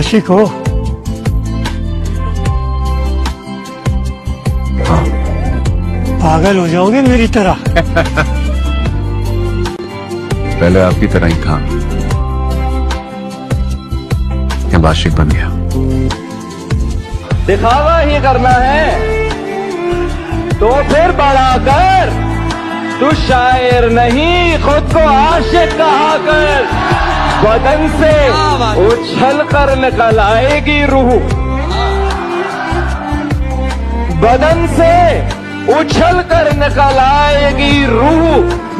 आशिक हो? हाँ। पागल हो जाओगे मेरी तरह। पहले आपकी तरह ही था, अब आशिक बन गया। दिखावा ही करना है तो फिर बड़ा कर, तू शायर नहीं खुद को आशिक कहा कर। बदन से उछल कर निकल आएगी रूह, बदन से उछल कर निकल आएगी रूह,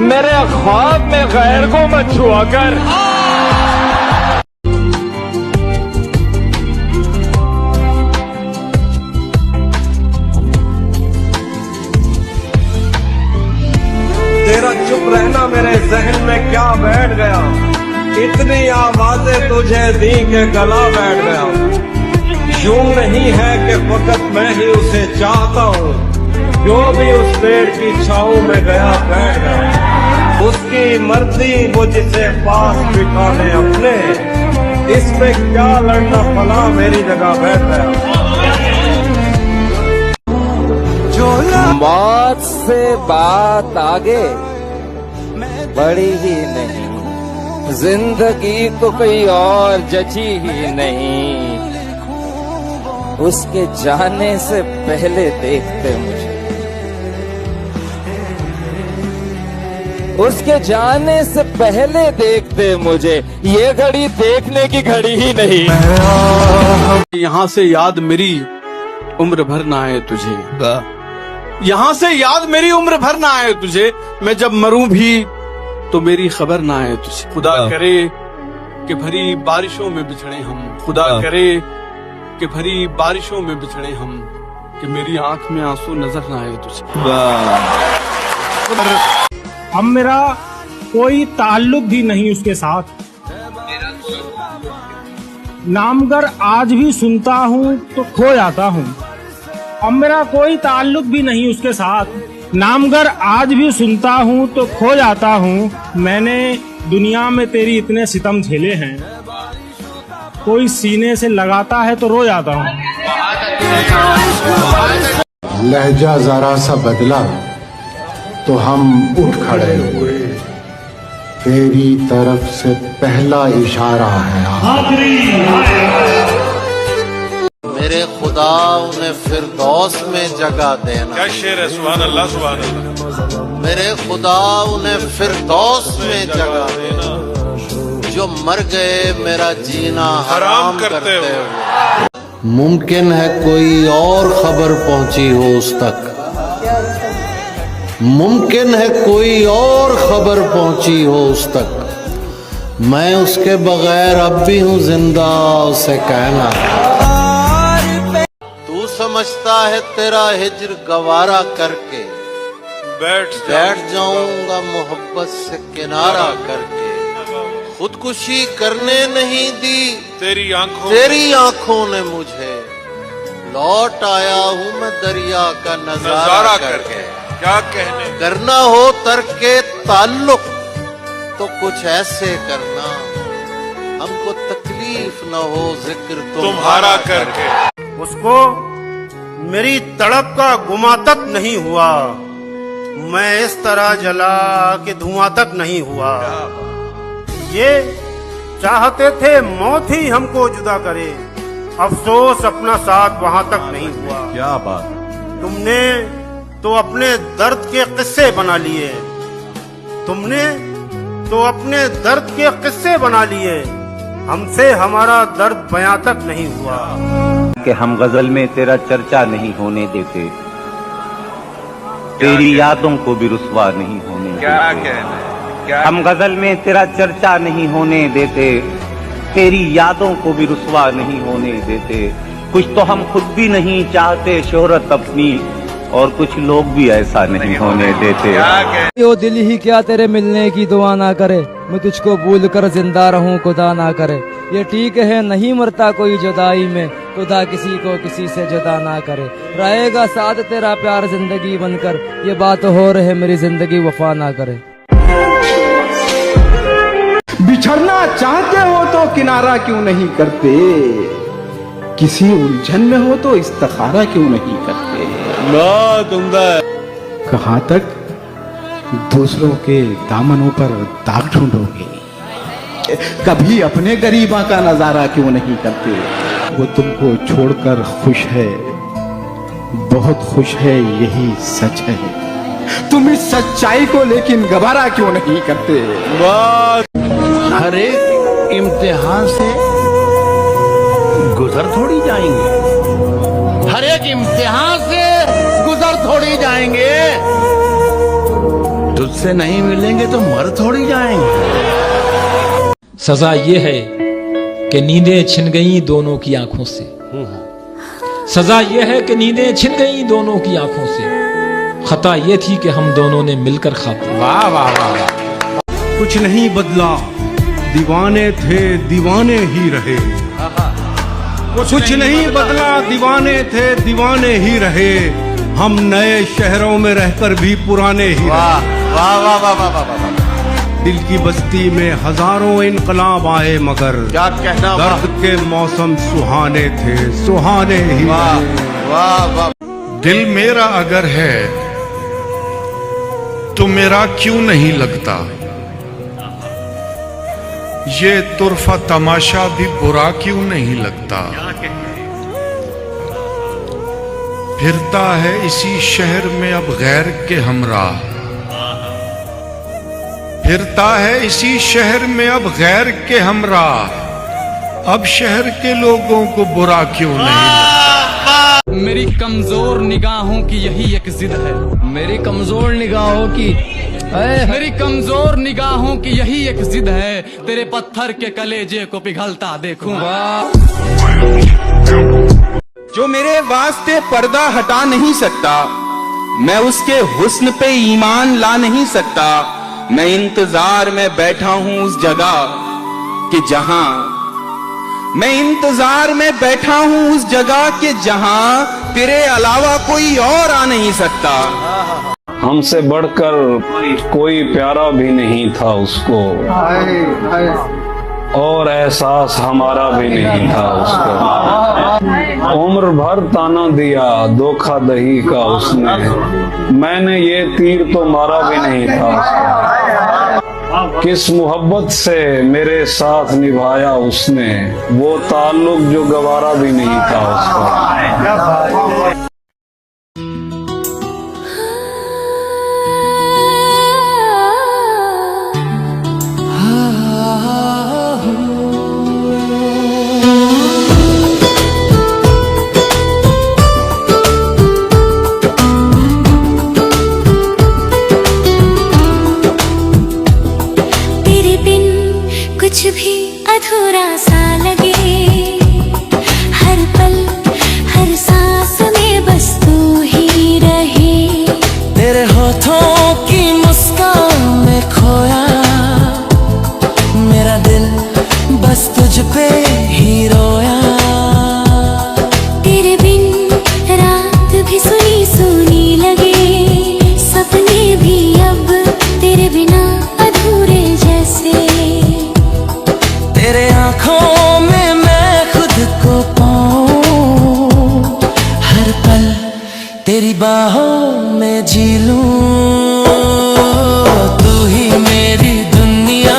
मेरे ख्वाब में गैर को मत छुआ कर। तेरा चुप रहना मेरे जहन में क्या बैठ गया, इतनी आवाजें तुझे दी के गला बैठ गया। यूं नहीं है कि फकत मैं ही उसे चाहता हूँ, जो भी उस पेड़ की छाऊ में गया बैठ गया। उसकी मर्जी वो जिसे पास बिठाने अपने, इस पे क्या लड़ना फला मेरी जगह बैठ गया। मौत से बात आगे बढ़ी ही नहीं, जिंदगी तो कोई और जची ही नहीं। उसके जाने से पहले देखते मुझे, उसके जाने से पहले देखते मुझे, ये घड़ी देखने की घड़ी ही नहीं। यहाँ से याद मेरी उम्र भर ना आए तुझे, यहाँ से याद मेरी उम्र भर ना आए तुझे। मैं जब मरूं भी तो मेरी खबर ना आए तुझे। खुदा करे कि भरी बारिशों में बिछड़े हम, खुदा करे कि भरी बारिशों में बिछड़े हम, कि मेरी आंख में आंसू नजर ना आए तुझे। अब मेरा कोई ताल्लुक भी नहीं उसके साथ, नामगर आज भी सुनता हूँ तो खो जाता हूँ। अब मेरा कोई ताल्लुक भी नहीं उसके साथ, नामगर आज भी सुनता हूँ तो खो जाता हूँ। मैंने दुनिया में तेरी इतने सितम झेले हैं, कोई सीने से लगाता है तो रो जाता हूँ। लहजा जरा सा बदला तो हम उठ खड़े हुए, तेरी तरफ से पहला इशारा है मेरे खुदा उन्हें फिरदौस में जगह देना। क्या शेर है, सुभान अल्लाह सुभान अल्लाह। मेरे खुदा उन्हें फिरदौस में जगह देना, जो मर गए मेरा जीना हराम करते हुए। मुमकिन है कोई और खबर पहुंची हो उस तक, मुमकिन है कोई और खबर पहुंची हो उस तक। मैं उसके बगैर अब भी हूँ जिंदा, उसे कहना। तू समझता है तेरा हिज्र गवारा करके बैठ जाऊंगा मोहब्बत से किनारा करके। खुदकुशी करने नहीं दी तेरी आंखों ने मुझे, लौट आया हूँ मैं दरिया का नजारा करके। क्या कहने करना हो तरके ताल्लुक तो कुछ ऐसे करना, हमको तकलीफ न हो जिक्र तुम्हारा करके। उसको मेरी तड़प का गुमा तक नहीं हुआ, मैं इस तरह जला कि धुआं तक नहीं हुआ। ये चाहते थे मौत ही हमको जुदा करे, अफसोस अपना साथ वहां तक नहीं हुआ। क्या बात। तुमने तो अपने दर्द के किस्से बना लिए, तुमने तो अपने दर्द के किस्से बना लिए, हमसे हमारा दर्द बयां तक नहीं हुआ। कि हम गजल में तेरा चर्चा नहीं होने देते, तेरी यादों को भी रुस्वा नहीं होने देते। हम गजल में तेरा चर्चा नहीं होने देते, तेरी यादों को भी रुस्वा नहीं होने देते। कुछ तो हम खुद भी नहीं चाहते शोहरत अपनी, और कुछ लोग भी ऐसा नहीं होने देते। यो दिल ही क्या तेरे मिलने की दुआ ना करे, मैं तुझको भूल कर जिंदा रहूं खुदा ना करे। ये ठीक है नहीं मरता कोई जुदाई में, खुदा किसी को किसी से जुदा ना करे। रहेगा साथ तेरा प्यार जिंदगी बनकर, ये बात हो रहे मेरी जिंदगी वफा ना करे। बिछड़ना चाहते हो तो किनारा क्यों नहीं करते, किसी उलझन में हो तो इस्तिखारा क्यों नहीं करते। बहुत उम्दा है। कहां तक दूसरों के दामनों पर दाग ढूंढोगे, कभी अपने गरीबा का नजारा क्यों नहीं करते। वो तुमको छोड़कर खुश है, बहुत खुश है, यही सच है। तुम इस सच्चाई को लेकिन गवारा क्यों नहीं करते। हर एक इम्तिहान से गुजर थोड़ी जाएंगे, हर एक इम्तिहान से गुजर थोड़ी जाएंगे। तुझसे नहीं मिलेंगे तो मर थोड़ी जाएंगे। सजा ये है कि नींदें छिन गई दोनों की आंखों से। सजा ये है कि नींदें छिन गई दोनों की आंखों से। खता ये थी कि हम दोनों ने मिलकर खाते। वाह वाह वाह। कुछ नहीं बदला, दीवाने थे दीवाने ही रहे। कुछ नहीं बदला, दीवाने थे दीवाने ही रहे। हम नए शहरों में रहकर भी पुराने ही रहे। वाह वाह वाह वाह वाह वाह। दिल की बस्ती में हजारों इनकलाब आए मगर क्या कहना, दर्द के मौसम सुहाने थे, सुहाने ही वाह वाह वाह। दिल मेरा अगर है तो मेरा क्यों नहीं लगता, ये तुरफा तमाशा भी बुरा क्यों नहीं लगता। फिरता है इसी शहर में अब गैर के हमराह, फिरता है इसी शहर में अब गैर के हमराह। अब शहर के लोगों को बुरा क्यों नहीं लगता। मेरी कमजोर निगाहों की यही एक जिद है, मेरी कमजोर निगाहों की मेरी कमजोर निगाहों की यही एक जिद है। तेरे पत्थर के कलेजे को पिघलता देखूं। जो मेरे वास्ते पर्दा हटा नहीं सकता, मैं उसके हुस्न पे ईमान ला नहीं सकता। मैं इंतजार में बैठा हूं उस जगह कि जहां, मैं इंतजार में बैठा हूं उस जगह के जहां तेरे अलावा कोई और आ नहीं सकता। हमसे बढ़कर कोई प्यारा भी नहीं था उसको, और एहसास हमारा भी नहीं था उसको। उम्र भर ताना दिया धोखा दही का उसने, मैंने ये तीर तो मारा भी नहीं था उसको। किस मोहब्बत से मेरे साथ निभाया उसने, वो ताल्लुक जो गवारा भी नहीं था उसको। कुछ भी अधूरा सा लगे, हर पल हर सांस में बस तू ही रहे। तेरे होठों की मुस्कान में खोया मेरा दिल, बस तुझ पे ही रोया। तेरे बिन रात भी सुनी सुनी लगे, सपने भी अब तेरे बिना अधूरे जैसे। तेरे आँखों में मैं खुद को पाऊं, हर पल तेरी बाहों में जी लूं। तू ही मेरी दुनिया,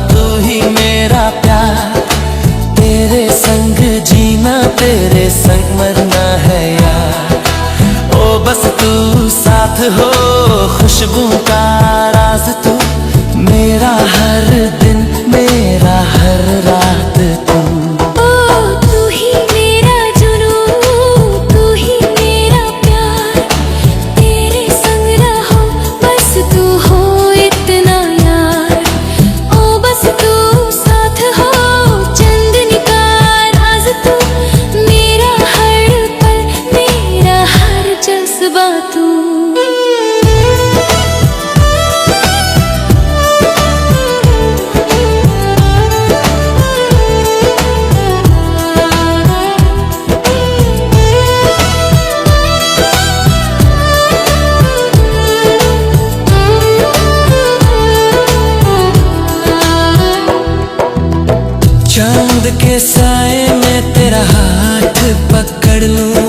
तू ही मेरा प्यार, तेरे संग जीना तेरे संग मरना है यार। ओ बस तू साथ हो, खुशबू का राज तू, मेरा हर दिन मेरा हर रात तू। ओ तू ही मेरा जुनून, तू ही मेरा प्यार, तेरे संग रहो बस तू हो इतना यार। ओ बस तू साथ हो, चंदनी का राज तू, मेरा हर पल मेरा हर जज्बा तू। मैं तेरा हाथ पकड़ लूं,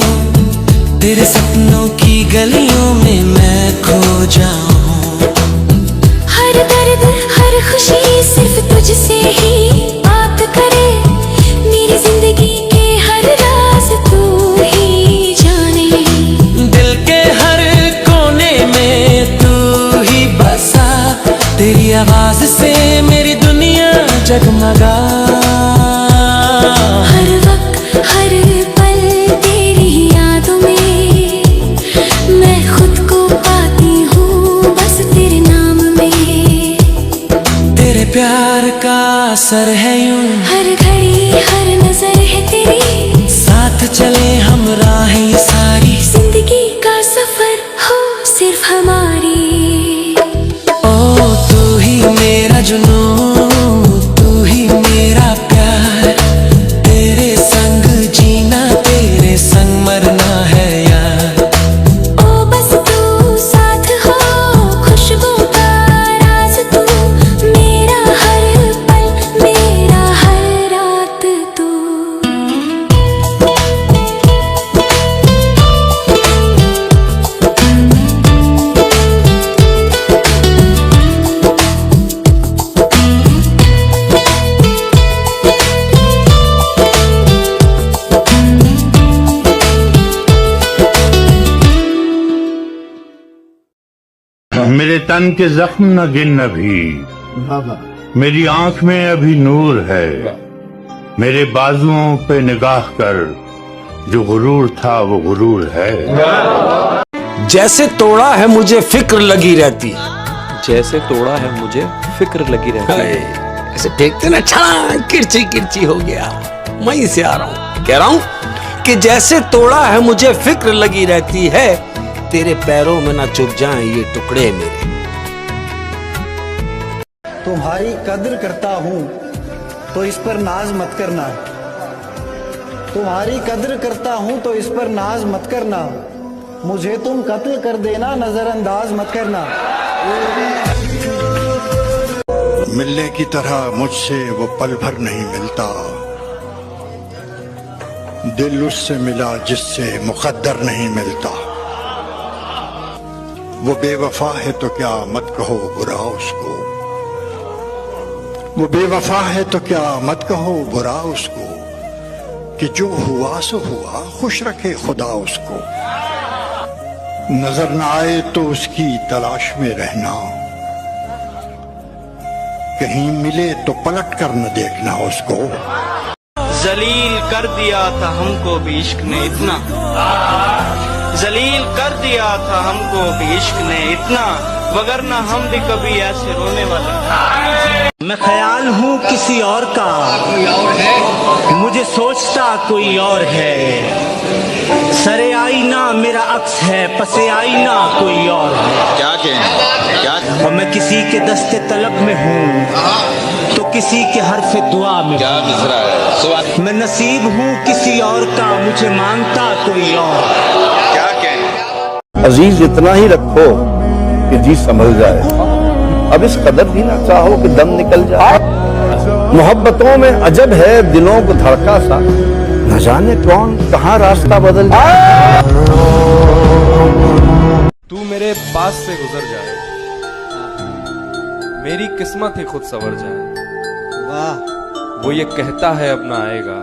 तेरे सपनों की गलियों में मैं खो जाऊं। हर दर्द हर खुशी सिर्फ तुझसे ही बात करे, मेरी जिंदगी के हर राज तू ही जाने। दिल के हर कोने में तू ही बसा, तेरी आवाज से मेरी दुनिया जगमगा। हर वक्त हर पल तेरी यादों में मैं खुद को पाती हूँ बस तेरे नाम में। तेरे प्यार का असर है यूं, हर घड़ी हर नजर है तेरी, साथ चले हम राहें ये सारी, जिंदगी का सफर हो सिर्फ हमारी। ओ तू ही मेरा जुनून, तू ही मेरा प्यार, तेरे संग जीना तेरे संग मरना है यार। ओ बस तू साथ हो, खुशबू का राज तू, मेरा हर पल मेरा हर रात तू। मेरे तन के जख्म न गिन अभी, मेरी आंख में अभी नूर है, मेरे बाजुओं पे निगाह कर, जो गुरूर था वो गुरूर है। जैसे तोड़ा है मुझे फिक्र लगी रहती, जैसे तोड़ा है मुझे फिक्र लगी रहती है। ऐसे देखते ना छलांग किरची किरची हो गया। वहीं से आ रहा हूँ, कह रहा हूँ कि जैसे तोड़ा है मुझे फिक्र लगी रहती है, तेरे पैरों में ना चुभ जाएं ये टुकड़े मेरे। तुम्हारी कद्र करता हूँ तो इस पर नाज मत करना, तुम्हारी कद्र करता हूँ तो इस पर नाज मत करना, मुझे तुम कत्ल कर देना नजरअंदाज मत करना। मिलने की तरह मुझसे वो पल भर नहीं मिलता, दिल उससे मिला जिससे मुकद्दर नहीं मिलता। वो बेवफा है तो क्या मत कहो बुरा उसको, वो बेवफा है तो क्या मत कहो बुरा उसको, कि जो हुआ सो हुआ खुश रखे खुदा उसको। नजर न आए तो उसकी तलाश में रहना, कहीं मिले तो पलट कर न देखना उसको। जलील कर दिया था हमको भी इश्क ने इतना, जलील कर दिया था हमको भी इश्क ने इतना, वगरना हम भी कभी ऐसे रोने वाले। मैं ख्याल हूँ किसी और का, मुझे सोचता कोई और है, सरे आईना मेरा अक्स है, पसे आईना कोई और है। क्या कहें क्या? और मैं किसी के दस्ते तलब में हूँ तो किसी के हरफ दुआ में। क्या मिसरा है? मैं नसीब हूँ किसी और का, मुझे मांगता कोई और। क्या कहें? अजीज इतना ही रखो कि जी संभल जाए, अब इस कदर भी ना चाहो कि दम निकल जाए। मोहब्बतों में अजब है दिलों को धड़का सा, न जाने कौन कहाँ रास्ता बदल जाए। तू मेरे पास से गुजर जाए, मेरी किस्मत ही खुद संवर जाए। वाह। वो ये कहता है अब ना आएगा,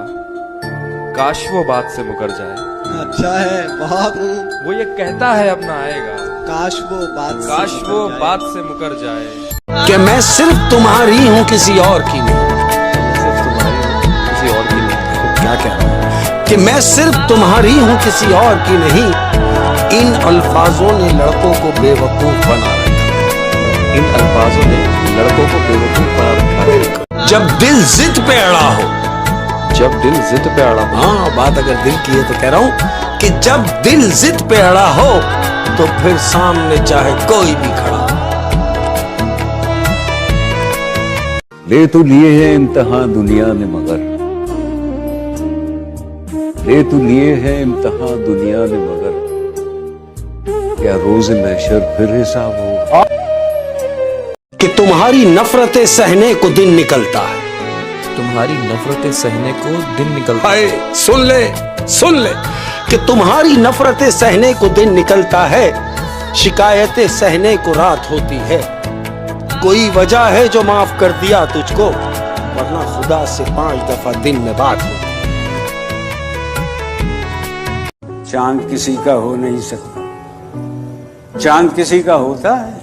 काश वो बात से मुकर जाए। अच्छा है, बहुत। वो ये कहता है अब ना आएगा, काश वो बात से मुकर जाए। कि मैं सिर्फ तुम्हारी हूँ किसी और की नहीं, किसी और की नहीं। क्या कह रहा हूँ कि मैं सिर्फ तुम्हारी हूँ किसी और की नहीं। इन अल्फाजों ने लड़कों को बेवकूफ बना रखा, इन अल्फाजों ने लड़कों को बेवकूफ बना रखा। जब दिल जिद पे अड़ा हो, जब दिल जिद पे अड़ा हो। हाँ, बात अगर दिल की है तो कह रहा हूँ कि जब दिल जिद पे अड़ा हो तो फिर सामने चाहे कोई भी खड़ा हो। ले तो लिए है इम्तिहान दुनिया ने मगर, ले तो लिए है इम्तिहान दुनिया ने मगर, क्या रोज महशर फिर हिसाब हो। कि तुम्हारी नफरतें सहने को दिन निकलता है, तुम्हारी नफरतें सहने को दिन निकलता हाय सुन ले कि तुम्हारी नफरतें सहने को दिन निकलता है, शिकायतें सहने को रात होती है। कोई वजह है जो माफ कर दिया तुझको, वरना खुदा से 5 दफा दिन में बात होती। चांद किसी का हो नहीं सकता, चांद किसी का होता है।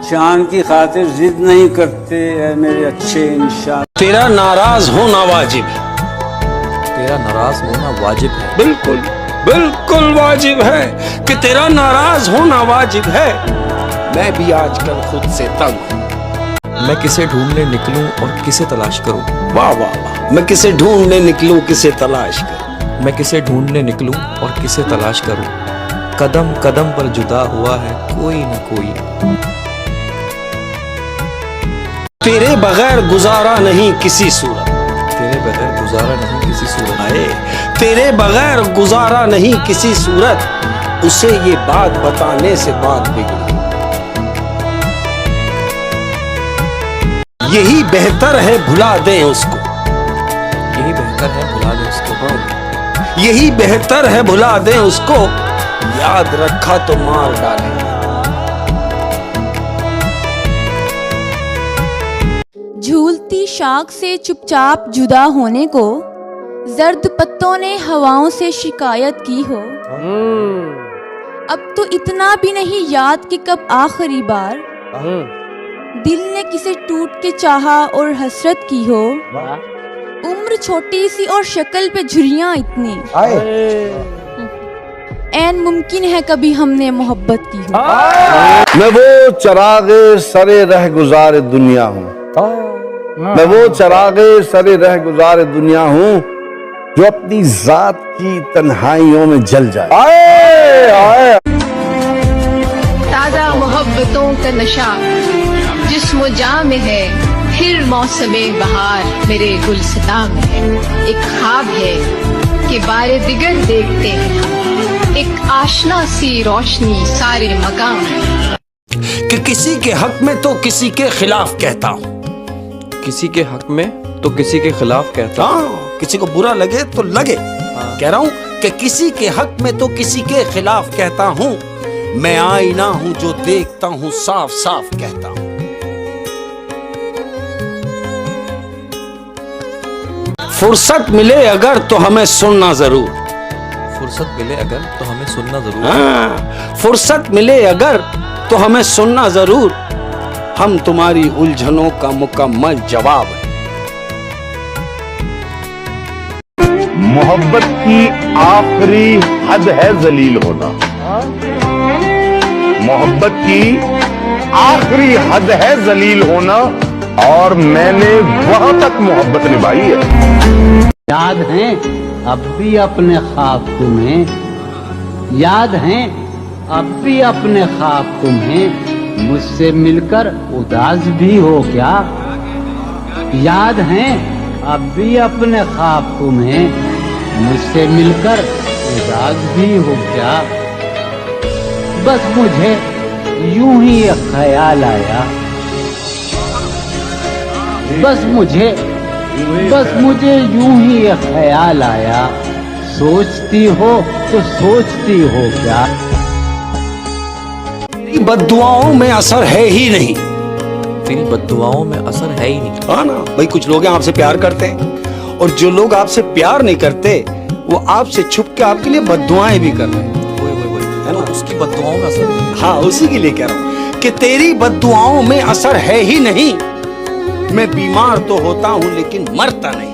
चांद की खातिर जिद नहीं करते ऐ मेरे अच्छे इंसान। तेरा नाराज होना वाजिब है, तेरा नाराज होना वाजिब है। बिल्कुल बिल्कुल वाजिब है कि तेरा नाराज होना वाजिब है। मैं भी आजकल खुद से तंग हूँ। मैं किसे ढूंढने निकलूं और किसे तलाश करूं? वाह वाह वाह। मैं किसे ढूंढने निकलूं किसे तलाश करूं? मैं किसे ढूंढने निकलूं और किसे तलाश करूं? कदम कदम पर जुदा हुआ है कोई न कोई। तेरे बगैर गुजारा नहीं किसी सूरत, तेरे बगैर गुजारा नहीं किसी सूरत। आए तेरे बगैर गुजारा नहीं किसी सूरत, उसे ये बात बताने से बात बिगड़ी। यही बेहतर है भुला दें उसको, यही बेहतर है भुला दें उसको। यही बेहतर है भुला दें उसको, याद रखा तो मार डाले। झूलती शाख से चुपचाप जुदा होने को जर्द पत्तों ने हवाओं से शिकायत की हो। अब तो इतना भी नहीं याद कि कब आखिरी बार दिल ने किसे टूट के चाहा और हसरत की हो। उम्र छोटी सी और शक्ल पे झुर्रियां इतनी, ऐन मुमकिन है कभी हमने मोहब्बत की हो। मैं वो चरागे सरे रह गुजारे दुनिया हूँ, मैं वो चरागे सरे रह गुजारे दुनिया हूँ जो अपनी जात की तन्हाइयों में जल जाए। आए आए ताजा मोहब्बतों का नशा जिस्म जां में है, फिर मौसमे बहार मेरे गुलसिता में है। एक ख्वाब है कि बारे दिगर देखते हैं हम, एक आशना सी रोशनी सारे मकाम है। कि किसी के हक में तो किसी के खिलाफ कहता हूँ, किसी के हक में तो किसी के खिलाफ कहता हूँ। किसी को बुरा लगे तो लगे। कह रहा हूँ कि किसी के हक में तो किसी के खिलाफ कहता हूँ। मैं आईना हूँ जो देखता हूँ साफ साफ कहता हूँ। फुर्सत मिले अगर तो हमें सुनना जरूर, फुर्सत मिले अगर तो हमें सुनना जरूर। हाँ, फुर्सत मिले अगर तो हमें सुनना जरूर। हम तुम्हारी उलझनों का मुकम्मल जवाब है। मोहब्बत की आखिरी हद है जलील होना, मोहब्बत की आखिरी हद है जलील होना, और मैंने वहां तक मोहब्बत निभाई है। याद है अब भी अपने ख्वाब तुम्हें, याद है अब भी अपने ख्वाब तुम्हें, मुझसे मिलकर उदास भी हो क्या? याद है अब भी अपने ख्वाब तुम्हें, मुझसे मिलकर उदास भी हो क्या? बस मुझे यूं ही एक ख्याल आया, बस मुझे यूं ही एक ख्याल आया। सोचती हो तो सोचती हो क्या? तेरी बद्दुआओं में असर है ही नहीं, तेरी बद्दुआओं में असर है ही नहीं। हाँ ना भाई, कुछ लोग हैं आपसे प्यार करते हैं, और जो लोग आपसे प्यार नहीं करते वो आपसे छुप के आपके लिए बद्दुआएं भी कर रहे हैं। है ना, उसकी बद्दुआओं में असर नहीं। हाँ, उसी के लिए कह रहा हूँ कि तेरी बद्दुआओं में असर है ही नहीं। मैं बीमार तो होता हूँ लेकिन मरता नहीं।